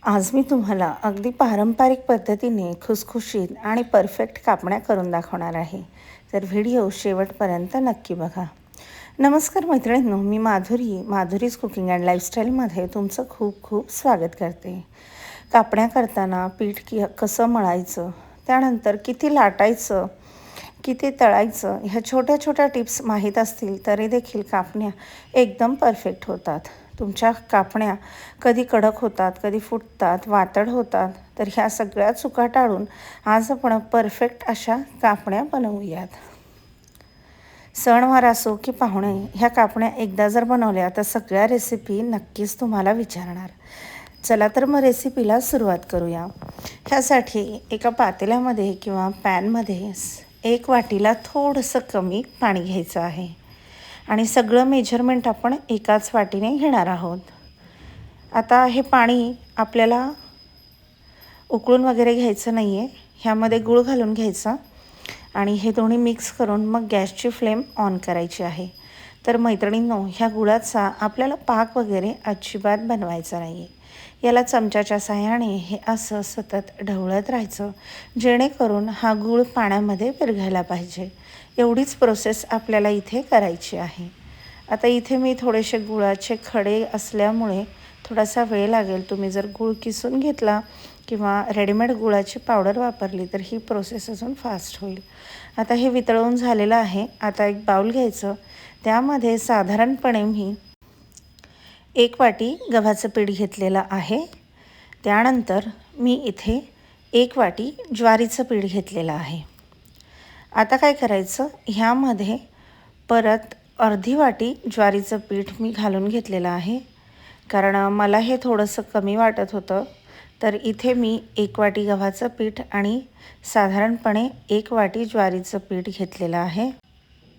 आज मी तुम्हाला अगदी पारंपरिक पद्धतीने खुसखुशीत आणि परफेक्ट कापण्या करून दाखवणार आहे. तर व्हिडिओ शेवटपर्यंत नक्की बघा. नमस्कार मैत्रिणींनो, मी माधुरीज कुकिंग अँड लाईफस्टाईलमध्ये तुमचं खूप खूप स्वागत करते. कापण्या करताना पीठ कसं मळायचं, त्यानंतर किती लाटायचं, किती तळायचं, ह्या छोट्या छोट्या टिप्स माहीत असतील तरी देखील कापण्या एकदम परफेक्ट होतात. तुमच्या कापण्या कधी कडक होतात, कधी फुटतात, वातड होतात. तर ह्या सगळ्या चुका टाळून आज आपण परफेक्ट अशा कापण्या बनवूयात. सणवार असो की पाहुणे, ह्या कापण्या एकदा जर बनवल्या तर सगळ्या रेसिपी नक्कीच तुम्हाला विचारणार. चला तर मग रेसिपीला सुरुवात करूया. ह्यासाठी एका पातेल्यामध्ये किंवा पॅनमध्ये 1 वाटीला थोडंसं कमी पाणी घ्यायचं आहे आणि सगळं मेजरमेंट आपण एकाच वाटीने घेणार आहोत. आता हे पाणी आपल्याला उकळून वगैरे घ्यायचं नाही आहे. ह्यामध्ये गूळ घालून घ्यायचा आणि हे दोन्ही मिक्स करून मग गॅसची फ्लेम ऑन करायची आहे. तर मैत्रिणींनो, ह्या गुळाचा आपल्याला पाक वगैरे अजिबात बनवायचा नाही आहे. याला चमच्याच्या साहाय्याने हे असं सतत ढवळत राहायचं, जेणेकरून हा गूळ पाण्यामध्ये विरघळायला पाहिजे. एवढीच प्रोसेस आपल्याला इथे करायची आहे. आता इथे मी थोडेसे गुळाचे खडे असल्यामुळे थोडासा वेळ लागेल. तुम्ही जर गूळ किसून घेतला किंवा रेडीमेड गुळाची पावडर वापरली तर ही प्रोसेस अजून फास्ट होईल. आता हे वितळवून झालेलं आहे. आता एक बाउल घ्यायचं, त्यामध्ये साधारणपणे मी 1 वाटी गव्हाचं पीठ घेतलेलं आहे. त्यानंतर मी इथे 1 वाटी ज्वारीचं पीठ घेतलेलं आहे. आता काय करायचं, ह्यामध्ये परत अर्धी वाटी ज्वारीचं पीठ मी घालून घेतलेलं आहे, कारण मला हे थोडंसं कमी वाटत होतं. तर इथे मी 1 वाटी गव्हाचं पीठ आणि साधारणपणे 1 वाटी ज्वारीचं पीठ घेतलेलं आहे.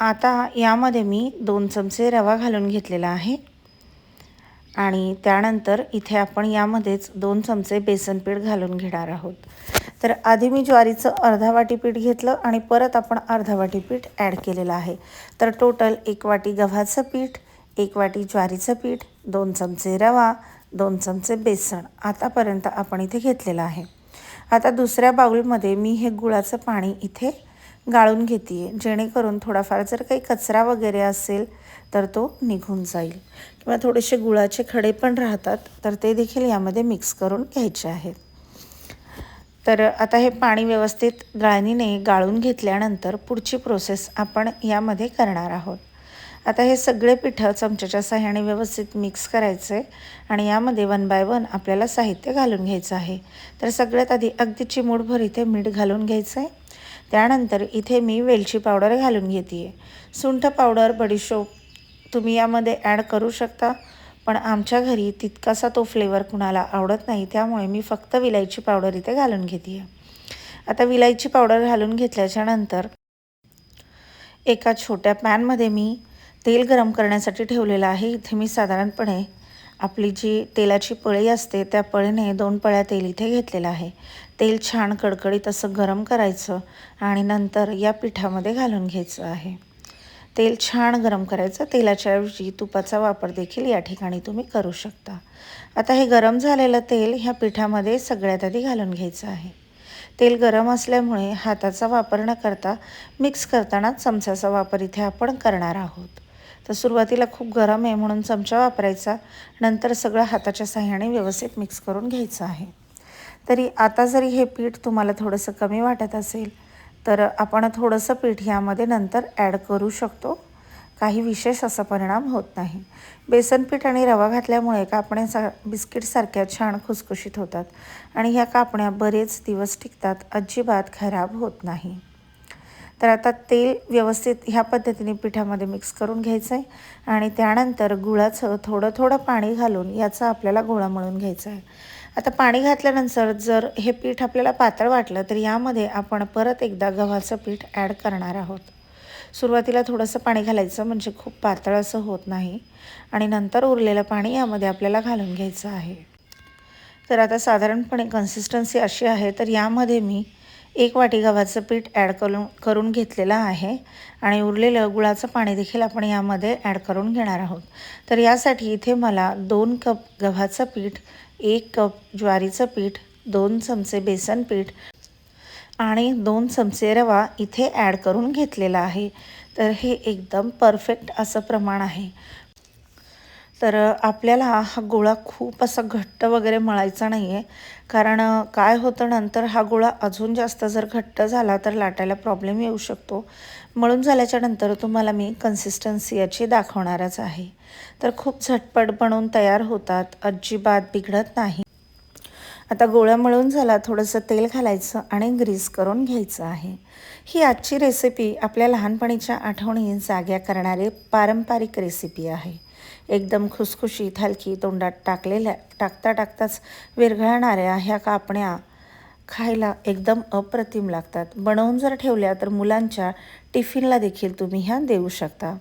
आता यामध्ये मी 2 चमचे रवा घालून घेतलेला आहे आणि त्यानंतर इथे आपण यामध्येच 2 चमचे बेसन पीठ घालून घेणार आहोत. तर आधी मी ज्वारीचं अर्धा वाटी पीठ घेतलं आणि परत आपण अर्धा वाटी पीठ ॲड केलेलं आहे. तर टोटल 1 वाटी गव्हाचं पीठ, 1 वाटी ज्वारीचं पीठ, 2 चमचे रवा, 2 चमचे बेसन आतापर्यंत आपण इथे घेतलेलं आहे. आता दुसऱ्या बाउलमध्ये मी हे गुळाचं पाणी इथे गाळून घेते आहे, जेणेकरून थोडाफार जर काही कचरा वगैरे असेल तर तो निघून जाईल किंवा थोडेसे गुळाचे खडे पण राहतात, तर ते देखील यामध्ये मिक्स करून घ्यायचे आहेत. तर आता हे पाणी व्यवस्थित गाळणीने गाळून घेतल्यानंतर पुढची प्रोसेस आपण यामध्ये करणार आहोत. आता हे सगळे पिठं चमच्याच्या साहाय्याने व्यवस्थित मिक्स करायचं आहे आणि यामध्ये 1 बाय 1 आपल्याला साहित्य घालून घ्यायचं आहे. तर सगळ्यात आधी अगदी चिमूटभर इथे मीठ घालून घ्यायचं आहे. त्यानंतर इथे मी वेलची पावडर घालून घेते आहे. सुंठ पावडर, बडीशोप तुम्ही यामध्ये ॲड करू शकता, पण आमच्या घरी तितकासा तो फ्लेवर कुणाला आवडत नाही, त्यामुळे मी फक्त विलायची पावडर इथे घालून घेते आहे. आता विलायची पावडर घालून घेतल्याच्यानंतर एका छोट्या पॅनमध्ये मी तेल गरम करण्यासाठी ठेवलेलं आहे. इथे मी साधारणपणे आपली जी तेलाची पळी असते त्या पळीने 2 पळ्या तेल इथे घेतलेलं आहे. तेल छान कडकडीत असं गरम करायचं आणि नंतर या पिठामध्ये घालून घ्यायचं आहे. तेल छान गरम करायचं. तेलाच्या ऐवजी तुपाचा वापर देखील या ठिकाणी तुम्ही करू शकता. आता हे गरम झालेलं तेल ह्या पिठामध्ये सगळ्यात आधी घालून घ्यायचं आहे. तेल गरम असल्यामुळे हाताचा वापर न करता मिक्स करताना चमच्याचा वापर इथे आपण करणार आहोत. तर सुरुवातीला खूप गरम आहे म्हणून चमचा वापरायचा, नंतर सगळं हाताच्या साहाय्याने व्यवस्थित मिक्स करून घ्यायचं आहे. तरी आता जरी हे पीठ तुम्हाला थोडंसं कमी वाटत असेल तर आपण थोडंसं पीठ यामध्ये नंतर ॲड करू शकतो. काही विशेष असा परिणाम होत नाही. बेसन पीठ आणि रवा घातल्यामुळे कापण्या बिस्किटसारख्या छान खुसखुशीत होतात आणि ह्या कापण्या बरेच दिवस टिकतात, अजिबात खराब होत नाही. तर आता तेल व्यवस्थित ह्या पद्धतीने पिठामध्ये मिक्स करून घ्यायचं आहे आणि त्यानंतर गुळाचं थोडं थोडं पाणी घालून याचा आपल्याला गोळा मळून घ्यायचा आहे. आता पाणी घातल्यानंतर जर हे पीठ आपल्याला पातळ वाटलं तर यामध्ये आपण परत एकदा गव्हाचं पीठ ॲड करणार आहोत. सुरुवातीला थोडंसं पाणी घालायचं म्हणजे खूप पातळ असं होत नाही आणि नंतर उरलेलं पाणी यामध्ये आपल्याला घालून घ्यायचं आहे. तर आता साधारणपणे कन्सिस्टन्सी अशी आहे. तर यामध्ये मी 1 वाटी गव्हाचं पीठ ॲड करून घेतलेलं आहे आणि उरलेलं गुळाचं पाणी देखील आपण यामध्ये ॲड करून घेणार आहोत. तर यासाठी इथे मला 2 कप गव्हाचं पीठ 1 कप ज्वारीचं पीठ, 2 चमचे बेसन पीठ आणि 2 चमचे रवा इथे ॲड करून घेतलेला आहे। तर हे एकदम परफेक्ट असं प्रमाण आहे। तर आपल्याला हा गोळा खूप असा घट्ट वगैरे मळायचा नाही आहे, कारण काय होतं नंतर हा गोळा अजून जास्त जर घट्ट झाला तर लाटायला प्रॉब्लेम येऊ शकतो। मळून झाल्याच्या नंतर तुम्हाला मी कन्सिस्टन्सी याची दाखवणारच आहे। तर खूप झटपट बनवून तयार होतात, अजिबात बिघडत नाही। आता गोळा मळून झाला, थोडंसं तेल घालायचं आणि ग्रीस करून घ्यायचं आहे। ही आजची रेसिपी आपल्या लहानपणीच्या आठवणी जाग्या करणारी पारंपरिक रेसिपी आहे। एकदम खुसखुशीत, हलकी, तोंडात टाकताच विरघळणाऱ्या ह्या कापण्या खायला एकदम अप्रतिम लागतात। बनवून जर ठेवल्या तर मुलांच्या टिफिनला देखील तुम्ही ह्या देऊ शकता।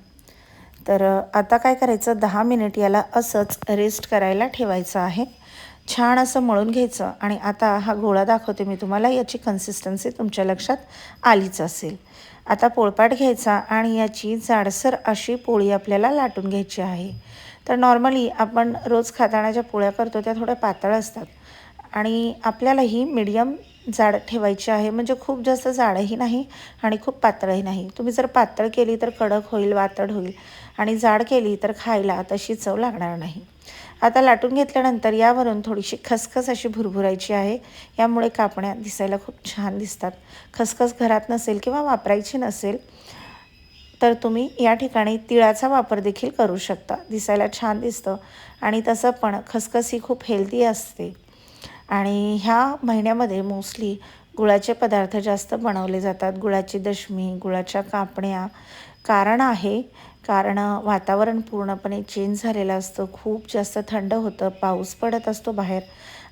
तर आता काय करायचं, 10 मिनिट याला असंच रेस्ट करायला ठेवायचं आहे। छान असं मळून घ्यायचं आणि आता हा गोळा दाखवते मी तुम्हाला, याची कन्सिस्टन्सी तुमच्या लक्षात आलीच असेल। आता पोळपाट घ्यायचा आणि याची जाडसर अशी पोळी आपल्याला लाटून घ्यायची आहे। तर नॉर्मली आपण रोज खाताना ज्या पोळ्या करतो त्या थोड्या पातळ असतात आणि आपल्याला ही मीडियम जाड ठेवायची आहे, म्हणजे खूप जास्त जाडही नाही आणि खूप पातळही नाही। तुम्ही जर पातळ केली तर कडक होईल, वातड होईल आणि जाड केली तर खायला तशी चव लागणार नाही। आता लाटून घेतल्यानंतर यावरून थोडीशी खसखस अशी भुरभुरायची आहे, यामुळे कापण्या दिसायला खूप छान दिसतात। खसखस घरात नसेल किंवा वापरायची नसेल तर तुम्ही या ठिकाणी तिळाचा वापर देखील करू शकता, दिसायला छान दिसतं। आणि तसं पण खसखस ही खूप हेल्दी असते आणि ह्या महिन्यामध्ये मोस्टली गुळाचे पदार्थ जास्त बनवले जातात। गुळाची दशमी, गुळाच्या कापण्या, कारण वातावरण पूर्णपणे चेंज झालेलं असतं, खूप जास्त थंड होतं, पाऊस पडत असतो बाहेर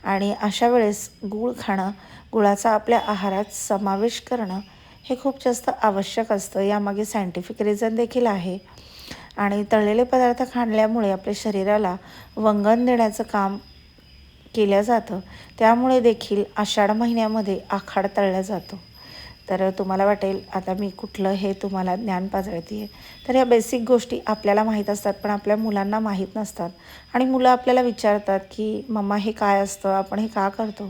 आणि अशा वेळेस गूळ खाणं, गुळाचा आपल्या आहारात समावेश करणं हे खूप जास्त आवश्यक असतं। यामागे सायंटिफिक रिझन देखील आहे आणि तळलेले पदार्थ खाल्ल्यामुळे आपल्या शरीराला वंगण देण्याचं काम केलं जातं, त्यामुळे देखील आषाढ महिन्यामध्ये आखाड तळला जातो। तर तुम्हाला वाटेल आता मी कुठलं हे तुम्हाला ज्ञान पाजळते आहे, तर ह्या बेसिक गोष्टी आपल्याला माहीत असतात पण आपल्या मुलांना माहीत नसतात आणि मुलं आपल्याला विचारतात की मम्मा हे काय असतं, आपण हे का करतो।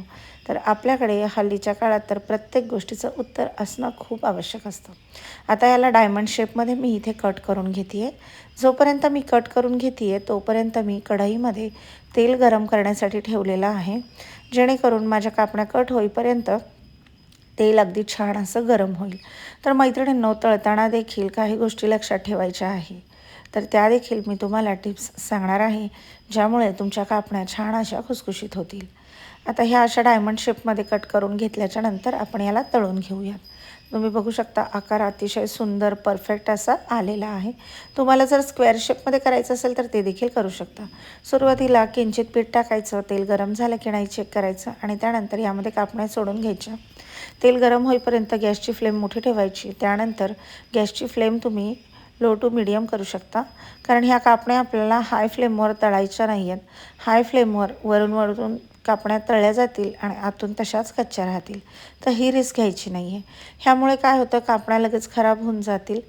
तर आपल्याकडे हल्लीच्या काळात तर प्रत्येक गोष्टीचं उत्तर असणं खूप आवश्यक असतं। आता याला डायमंड शेपमध्ये मी इथे कट करून घेते आहे। जोपर्यंत मी कट करून घेते आहे तोपर्यंत मी कढईमध्ये तेल गरम करण्यासाठी ठेवलेलं आहे, जेणेकरून माझ्या कापण्या कट होईपर्यंत तेल अगदी छान असं गरम होईल। तर मैत्रिणींनो, तळताना देखील काही गोष्टी लक्षात ठेवायच्या आहे, तर त्या देखील मी तुम्हाला टिप्स सांगणार आहे, ज्यामुळे तुमच्या कापण्या छान अशा खुसखुशीत होतील। आता ह्या अशा डायमंड शेपमध्ये कट करून घेतल्याच्या नंतर आपण याला तळून घेऊयात। तुम्ही बघू शकता आकार अतिशय सुंदर परफेक्ट असा आलेला आहे। तुम्हाला जर स्क्वेअर शेपमध्ये करायचं असेल तर ते देखील करू शकता। सुरुवातीला किंचित पीठ टाकायचं, तेल गरम झालं की नाही चेक करायचं आणि त्यानंतर यामध्ये कापण्या सोडून घ्यायच्या। तेल गरम होईपर्यंत गॅसची फ्लेम मोठी ठेवायची, त्यानंतर गॅसची फ्लेम तुम्ही लो टू मीडियम करू शकता, कारण ह्या कापण्या आपल्याला हाय फ्लेमवर तळायच्या नाही आहेत। हाय फ्लेमवर वरून कापण्या तळल्या जातील आणि आतून तशाच कच्च्या राहतील, तर ही रिस्क घ्यायची नाही आहे। ह्यामुळे काय होतं, कापण्या लगेच खराब होऊन जातील,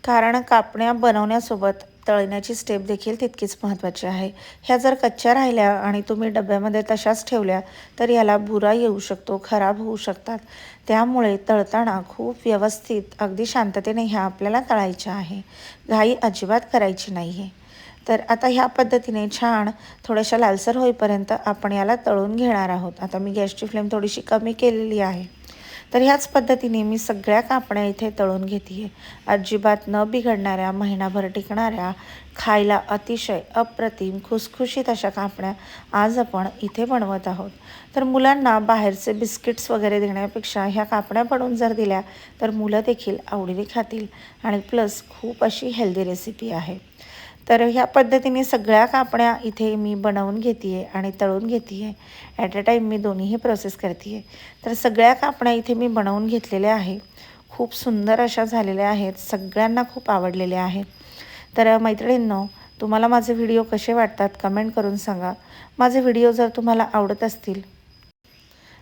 कारण कापण्या बनवण्यासोबत तळण्याची स्टेप देखील तितकीच महत्त्वाची आहे। ह्या जर कच्च्या राहिल्या आणि तुम्ही डब्यामध्ये तशाच ठेवल्या तर याला बुरा येऊ शकतो, खराब होऊ शकतात। त्यामुळे तळताना खूप व्यवस्थित अगदी शांततेने ह्या आपल्याला तळायच्या आहे, घाई अजिबात करायची नाही आहे। तर आता ह्या पद्धतीने छान थोड्याशा लालसर होईपर्यंत आपण याला तळून घेणार आहोत। आता मी गॅसची फ्लेम थोडीशी कमी केलेली आहे। तर ह्याच पद्धतीने मी सगळ्या कापण्या इथे तळून घेते आहे। अजिबात न बिघडणाऱ्या, महिनाभर टिकणाऱ्या, खायला अतिशय अप्रतिम खुसखुशीत अशा कापण्या आज आपण इथे बनवत आहोत। तर मुलांना बाहेरचे बिस्किट्स वगैरे देण्यापेक्षा ह्या कापण्या बनवून जर दिल्या तर मुलं देखील आवडीने खातील आणि प्लस खूप अशी हेल्दी रेसिपी आहे। तर ह्या पद्धतीने सगळ्या कापण्या इथे मी बनवून घेते आहे आणि तळून घेते आहे। ॲट अ टाईम मी दोन्हीही प्रोसेस करते आहे। तर सगळ्या कापण्या इथे मी बनवून घेतलेल्या आहे, खूप सुंदर अशा झालेल्या आहेत, सगळ्यांना खूप आवडलेल्या आहेत। तर मैत्रिणींनो, तुम्हाला माझे व्हिडिओ कसे वाटतात कमेंट करून सांगा। माझे व्हिडिओ जर तुम्हाला आवडत असतील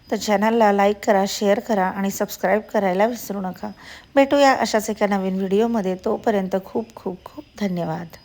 तर चॅनलला लाईक करा, शेअर करा आणि सबस्क्राईब करायला विसरू नका। भेटूया अशाच एका नवीन व्हिडिओमध्ये, तोपर्यंत खूप खूप खूप धन्यवाद।